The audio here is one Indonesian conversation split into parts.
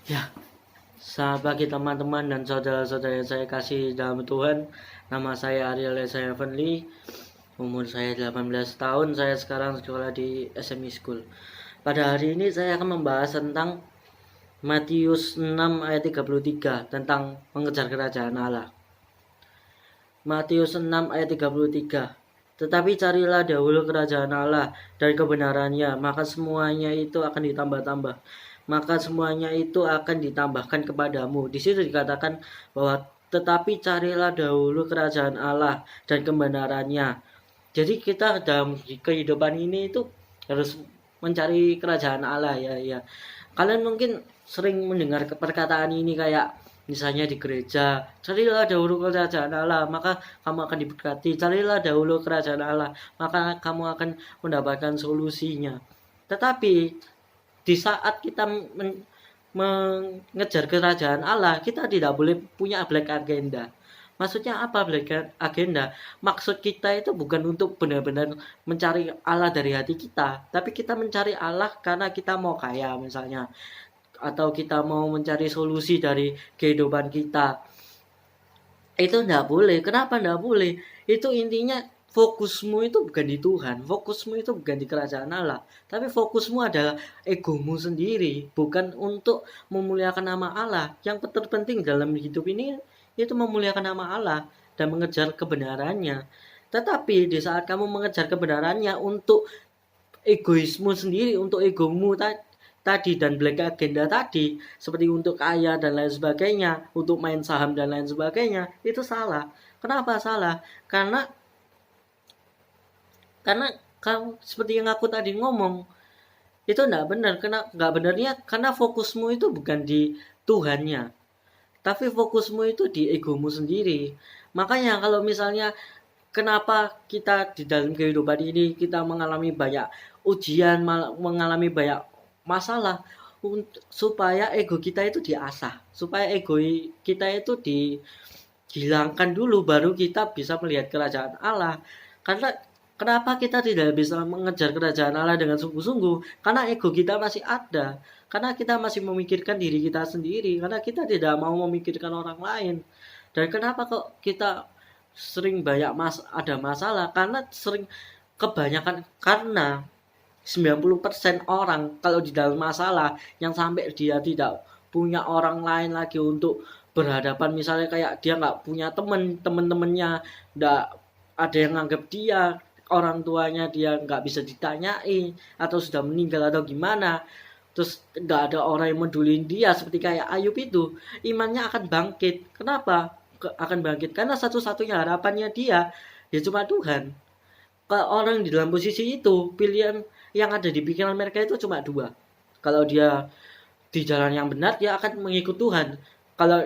Ya, bagi teman-teman dan saudara-saudara yang saya kasih dalam Tuhan, nama saya Ariel Saya Heavenly, umur saya 18 tahun, saya sekarang sekolah di SMI School. Pada hari ini saya akan membahas tentang Matius 6 ayat 33 tentang mengejar kerajaan Allah. Matius 6 ayat 33. Tetapi carilah dahulu kerajaan Allah dan kebenarannya, maka semuanya itu akan ditambah-tambah. Maka semuanya itu akan ditambahkan kepadamu. Di situ dikatakan bahwa tetapi carilah dahulu kerajaan Allah dan kebenarannya. Jadi kita dalam kehidupan ini itu harus mencari kerajaan Allah ya. Kalian mungkin sering mendengar perkataan ini kayak misalnya di gereja, carilah dahulu kerajaan Allah, maka kamu akan diberkati. Carilah dahulu kerajaan Allah, maka kamu akan mendapatkan solusinya. Tetapi di saat kita mengejar kerajaan Allah, kita tidak boleh punya black agenda. Maksudnya apa black agenda? Maksud kita itu bukan untuk benar-benar mencari Allah dari hati kita, tapi kita mencari Allah karena kita mau kaya misalnya, atau kita mau mencari solusi dari kehidupan kita. Itu enggak boleh. Kenapa enggak boleh? Itu intinya fokusmu itu bukan di Tuhan, fokusmu itu bukan di kerajaan Allah, tapi fokusmu adalah egomu sendiri, bukan untuk memuliakan nama Allah. Yang terpenting dalam hidup ini itu memuliakan nama Allah dan mengejar kebenarannya. Tetapi di saat kamu mengejar kebenarannya untuk egoismu sendiri, untuk egomu tadi dan black agenda tadi, seperti untuk kaya dan lain sebagainya, untuk main saham dan lain sebagainya, itu salah. Kenapa salah? Karena kamu seperti yang aku tadi ngomong, itu enggak benar. Enggak benarnya karena fokusmu itu bukan di Tuhannya, tapi fokusmu itu di egomu sendiri. Makanya kalau misalnya kenapa kita di dalam kehidupan ini kita mengalami banyak ujian, mengalami banyak masalah, supaya ego kita itu diasah, supaya ego kita itu dihilangkan dulu, baru kita bisa melihat kerajaan Allah. Karena kenapa kita tidak bisa mengejar kerajaan Allah dengan sungguh-sungguh? Karena ego kita masih ada, karena kita masih memikirkan diri kita sendiri, karena kita tidak mau memikirkan orang lain. Dan kenapa kok kita sering banyak ada masalah? Karena sering kebanyakan, karena 90% orang kalau di dalam masalah yang sampai dia tidak punya orang lain lagi untuk berhadapan, misalnya kayak dia nggak punya temen-temennya nggak ada yang nganggap dia, orang tuanya dia nggak bisa ditanyai atau sudah meninggal atau gimana, terus nggak ada orang yang medulin dia seperti kayak Ayub itu, imannya akan bangkit. Kenapa akan bangkit? Karena satu-satunya harapannya dia ya cuma Tuhan. Kalau orang di dalam posisi itu, pilihan yang ada di pikiran mereka itu cuma dua. Kalau dia di jalan yang benar, dia akan mengikut Tuhan. Kalau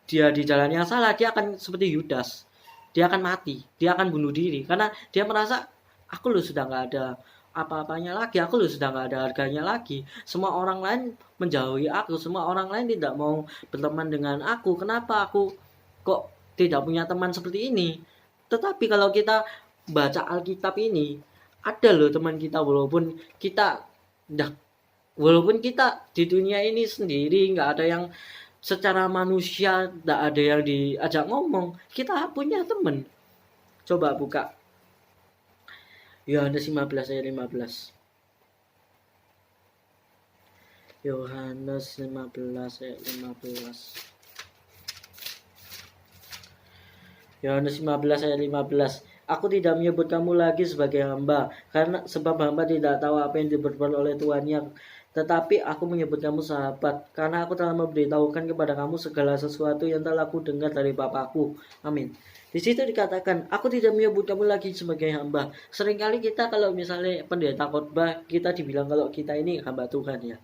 dia di jalan yang salah, dia akan seperti Yudas. Dia akan mati, dia akan bunuh diri. Karena dia merasa, aku loh sudah nggak ada apa-apanya lagi, aku loh sudah nggak ada harganya lagi. Semua orang lain menjauhi aku, semua orang lain tidak mau berteman dengan aku. Kenapa aku kok tidak punya teman seperti ini? Tetapi kalau kita baca Alkitab ini, ada loh teman kita, walaupun kita di dunia ini sendiri, nggak ada yang secara manusia, nggak ada yang diajak ngomong, kita punya teman. Coba buka Yohanes 15 ayat 15. Yohanes 15 ayat 15. Yohanes 15 ayat 15. Aku tidak menyebut kamu lagi sebagai hamba, karena sebab hamba tidak tahu apa yang diperbuat oleh tuannya. Tetapi aku menyebut kamu sahabat, karena aku telah memberitahukan kepada kamu segala sesuatu yang telah aku dengar dari Bapakku. Amin. Di situ dikatakan, aku tidak menyebut kamu lagi sebagai hamba. Seringkali kita kalau misalnya pendeta khotbah, kita dibilang kalau kita ini hamba Tuhan ya.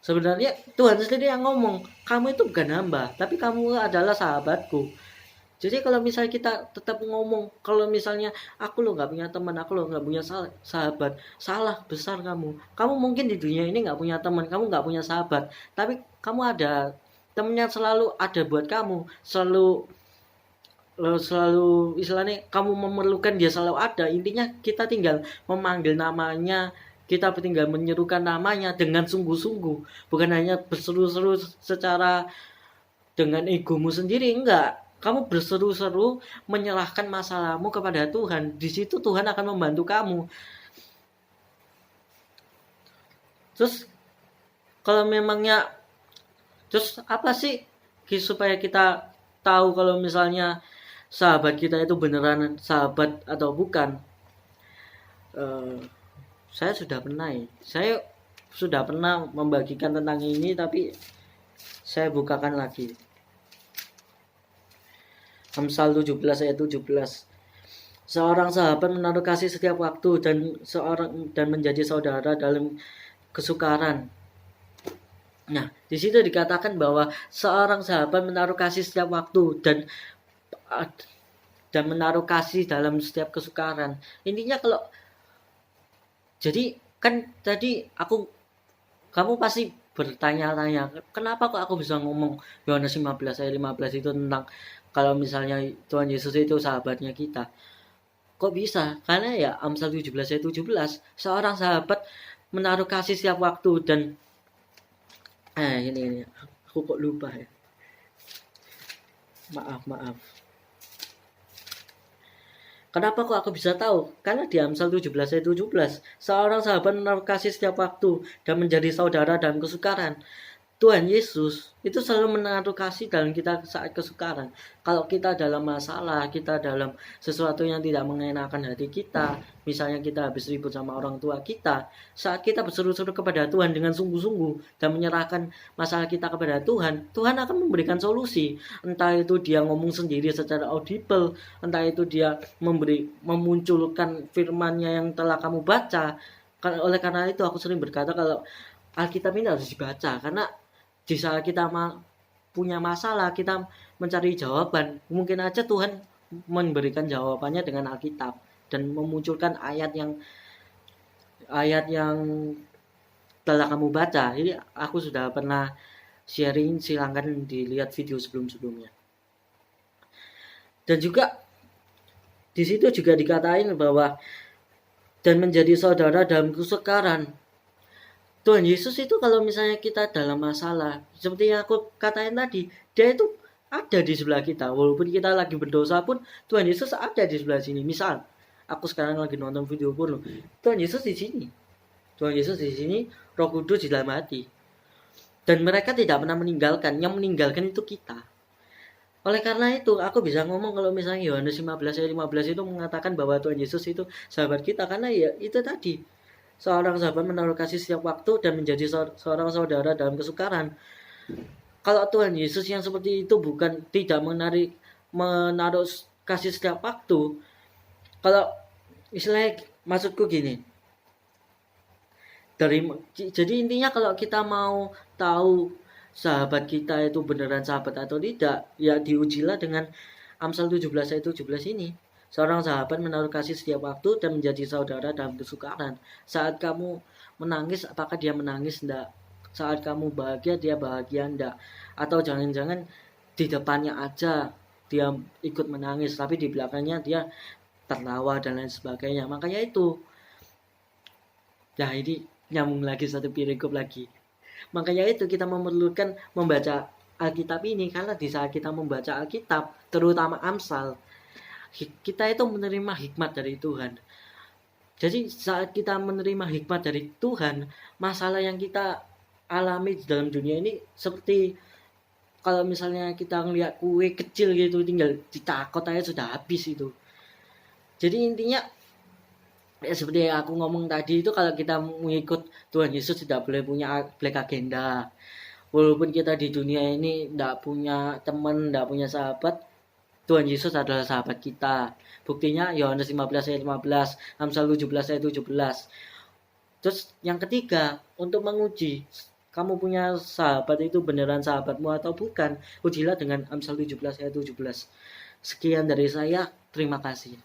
Sebenarnya Tuhan sendiri yang ngomong, kamu itu bukan hamba, tapi kamu adalah sahabatku. Jadi kalau misalnya kita tetap ngomong, kalau misalnya aku lo nggak punya teman, aku lo nggak punya sahabat, salah besar kamu. Kamu mungkin di dunia ini nggak punya teman, kamu nggak punya sahabat, tapi kamu ada temennya, selalu ada buat kamu, selalu istilahnya kamu memerlukan dia, selalu ada. Intinya kita tinggal memanggil namanya, kita tinggal menyerukan namanya dengan sungguh-sungguh, bukan hanya berseru-seru secara dengan egomu sendiri, enggak. Kamu berseru-seru menyerahkan masalahmu kepada Tuhan. Di situ Tuhan akan membantu kamu. Terus kalau memangnya, terus apa sih supaya kita tahu kalau misalnya sahabat kita itu beneran sahabat atau bukan? Saya sudah pernah membagikan tentang ini, tapi saya bukakan lagi. Amsal 17 ayat 17. Seorang sahabat menaruh kasih setiap waktu dan menjadi saudara dalam kesukaran. Nah, di situ dikatakan bahwa seorang sahabat menaruh kasih setiap waktu dan menaruh kasih dalam setiap kesukaran. Intinya kalau jadi kan tadi kamu pasti bertanya-tanya, kenapa kok aku bisa ngomong Yohanes 15 ayat 15 itu tentang kalau misalnya Tuhan Yesus itu sahabatnya kita. Kok bisa? Karena ya Amsal 17 ayat 17, seorang sahabat menaruh kasih setiap waktu dan ini aku kok lupa ya. Maaf. Kenapa kok aku bisa tahu? Karena di Amsal 17 ayat 17, seorang sahabat menaruh kasih setiap waktu dan menjadi saudara dalam kesukaran. Tuhan Yesus itu selalu menaruh kasih dalam kita saat kesukaran. Kalau kita dalam masalah, kita dalam sesuatu yang tidak mengenakan hati kita, misalnya kita habis ribut sama orang tua kita, saat kita berseru-seru kepada Tuhan dengan sungguh-sungguh dan menyerahkan masalah kita kepada Tuhan, Tuhan akan memberikan solusi. Entah itu dia ngomong sendiri secara audible, entah itu dia memunculkan firman-Nya yang telah kamu baca. Oleh karena itu aku sering berkata kalau Alkitab ini harus dibaca, karena di saat kita punya masalah, kita mencari jawaban, mungkin aja Tuhan memberikan jawabannya dengan Alkitab dan memunculkan ayat yang telah kamu baca. Jadi aku sudah pernah sharing, silahkan dilihat video sebelum-sebelumnya. Dan juga di situ juga dikatain bahwa dan menjadi saudara dalam kesukaran. Tuhan Yesus itu kalau misalnya kita dalam masalah, seperti yang aku katakan tadi, dia itu ada di sebelah kita. Walaupun kita lagi berdosa pun, Tuhan Yesus ada di sebelah sini. Misal, aku sekarang lagi nonton video porno, Tuhan Yesus di sini. Tuhan Yesus di sini, Roh Kudus di dalam hati. Dan mereka tidak pernah meninggalkan. Yang meninggalkan itu kita. Oleh karena itu, aku bisa ngomong kalau misalnya Yohanes 15 ayat 15 itu mengatakan bahwa Tuhan Yesus itu sahabat kita. Karena ya itu tadi. Seorang sahabat menaruh kasih setiap waktu dan menjadi seorang saudara dalam kesukaran. Kalau Tuhan Yesus yang seperti itu bukan tidak menaruh kasih setiap waktu. Kalau istilahnya maksudku gini. Jadi intinya kalau kita mau tahu sahabat kita itu beneran sahabat atau tidak, ya diujilah dengan Amsal 17 ayat 17 ini. Seorang sahabat menaruh kasih setiap waktu dan menjadi saudara dalam kesukaran. Saat kamu menangis, apakah dia menangis? Enggak. Saat kamu bahagia, dia bahagia? Enggak. Atau jangan-jangan di depannya aja dia ikut menangis, tapi di belakangnya dia tertawa dan lain sebagainya. Makanya itu. Ya ini nyambung lagi satu perikop lagi. Makanya itu kita memerlukan membaca Alkitab ini, karena di saat kita membaca Alkitab, terutama Amsal, kita itu menerima hikmat dari Tuhan. Jadi saat kita menerima hikmat dari Tuhan, masalah yang kita alami di dalam dunia ini seperti kalau misalnya kita ngeliat kue kecil gitu, tinggal ditakot aja sudah habis itu. Jadi intinya ya seperti yang aku ngomong tadi itu, kalau kita mengikut Tuhan Yesus tidak boleh punya black agenda. Walaupun kita di dunia ini tidak punya teman, tidak punya sahabat, Tuhan Yesus adalah sahabat kita. Buktinya Yohanes 15 ayat 15, Amsal 17 ayat 17. Terus yang ketiga, untuk menguji kamu punya sahabat itu beneran sahabatmu atau bukan, ujilah dengan Amsal 17 ayat 17. Sekian dari saya, terima kasih.